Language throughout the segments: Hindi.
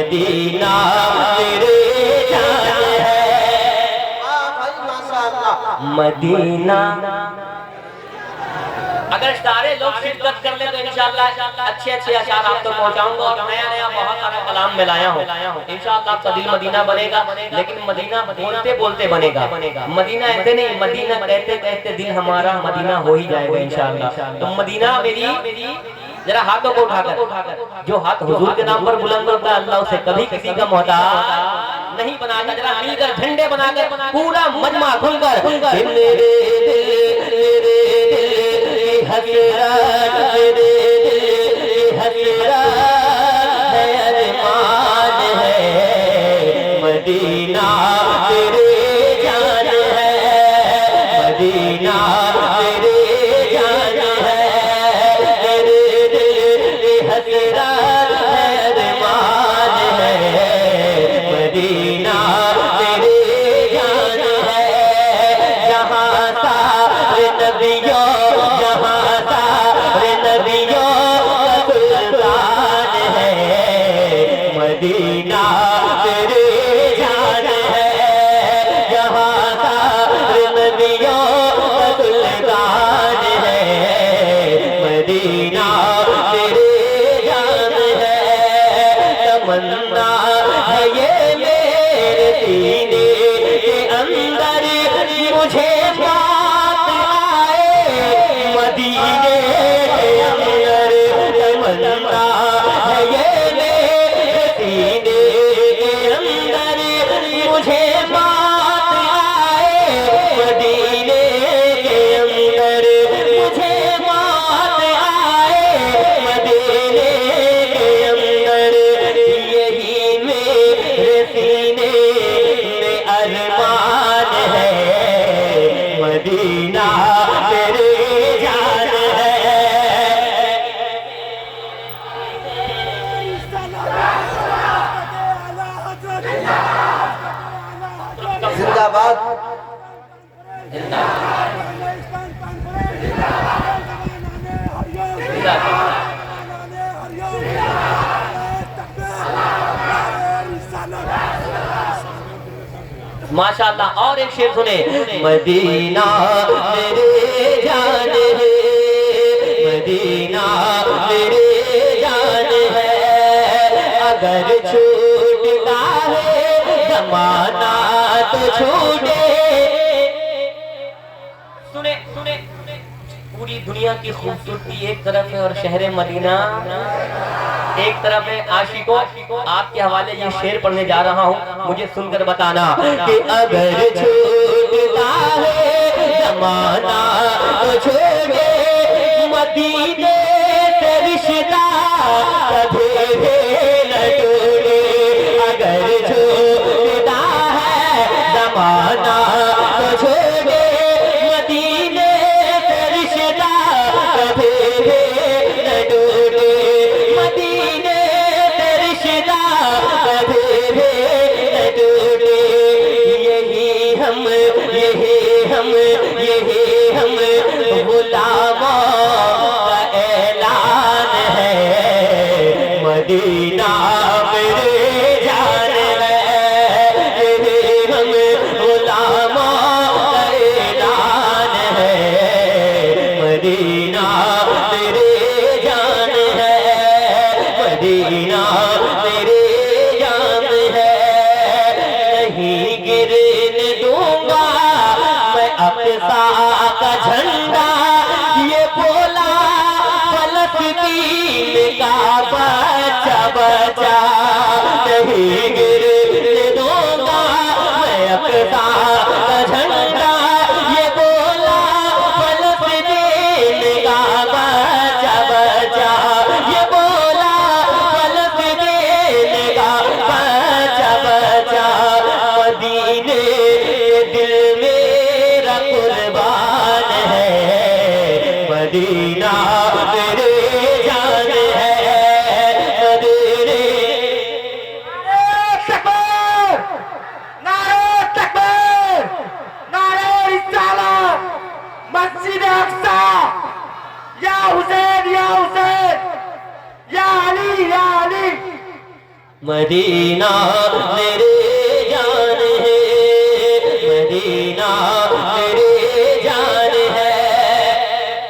मदीना तेरे जान है। मदीना अगर सारे लोग शिरकत कर ले तो इंशाअल्लाह अच्छे अच्छे अशार आप तो पहुंचाऊंगा और नया नया बहुत सारा कलाम में लाया हूँ। इंशाअल्लाह आपका दिल मदीना बनेगा, लेकिन मदीना बोलते बोलते बनेगा। मदीना ऐसे नहीं, मदीना कहते कहते दिल हमारा मदीना हो ही जाएगा इंशाअल्लाह। तो मदीना मेरी जरा हाथों को उठाकर, जो हाथ हुजूर के नाम पर बुलंद होता है अल्लाह उसे कभी किसी का मोहताज नहीं बनाता। जरा मिलकर झंडे बनाकर पूरा मजमा खुलकर हसरत तेरे हसरत है अरमान है। मदीना तेरे जान है। मदीना तेरे जान है। तेरे हसरत है अरमान है। मदीना तेरे जान है। जहाँ सारे नबियों मदीना तेरे जान है। जहाँ सारे नबियों का सुल्तान है। मदीना तेरे जान है। तमन्ना है ये मेरे सीने के अंदर मुझे बात आए मदीने के अंदर। तमन्ना है ये सीने के अंदर मुझे बात आए मदीने के अंदर। मुझे बात आए मदीने के अंदर। यही मेरे सीने में अरमान है। मदीना तेरे जान है। जिंदाबाद। माशाअल्लाह। और एक शेर सुने। मदीना तेरे जान है। मदीना तेरे जान है। अगर छूटता है जमाना तो छूटे। सुने सुने पूरी दुनिया की खूबसूरती एक तरफ है और शहर मदीना एक तरफ है। आशिकों आपके हवाले ये शेर पढ़ने जा रहा हूँ, मुझे सुनकर बताना कि अगर छूटता है जमाना तो छोड़े। मदीने से रिश्ता कभी भी न टूटे। अगर छूटता है जमाना तो छोड़े। मदीने से रिश्ता कभी भी न टूटे। मदीने से रिश्ता कभी भी न टूटे। यही हम गुलामों का ऐलान है। मदीना मेरे जान है। यही हम गुलामों का ऐलान है। मदीना मेरे जान है। मदीना मेरे जान है। नहीं गिरने दूंगा मैं अक़सा का झंडा। ये बोला फलस्तीन का बच्चा बच्चा। नहीं गिरने दूंगा मैं अक़सा का झंडा। ये बोला फलस्तीन का बच्चा बच्चा। ये बोला फलस्तीन का बच्चा बच्चा। मदीने दिल मेरा कुर्बान है। मदीना तेरे जान है। मदीने मदीना मेरे जान है, मदीना मेरे जान है।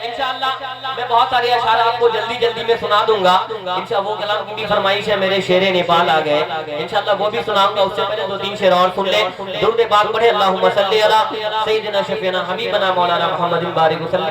इंशाअल्लाह मैं बहुत सारे अशार आपको जल्दी जल्दी में सुना दूंगा। इंशाअल्लाह वो कलाम की भी फरमाइश है, मेरे शेरे नेपाल आ गए, इंशाअल्लाह वो भी सुनाऊंगा। उससे पहले 2-3 शेर और सुन ले। दुरूद पाक पढ़े, अल्लाहुम्मा सल्ली अला सय्यिदिना शफीना हबीबना मौलाना मुहम्मदिन बारिक वसल्लम।